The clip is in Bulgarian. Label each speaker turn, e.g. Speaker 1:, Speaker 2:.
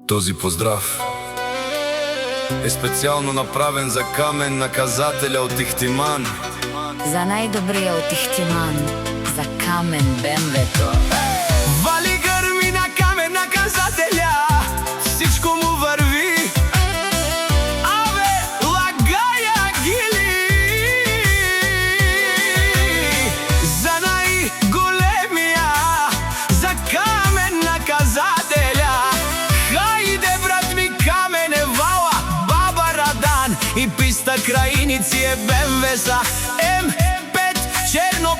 Speaker 1: Този поздрав е специјално направен за Камен, наказателя од Ихтиман.
Speaker 2: За најдобрија од Ихтиман, за Камен БМВ-то.
Speaker 3: Вали грми на Камен, наказателя, всичко му върви. Абе, лагаја гили, за најголемија, за Камен, наказателя. Хајде, брат ми, Камене, вала, баба Радан и писта крајници е БМВ-са М5 черно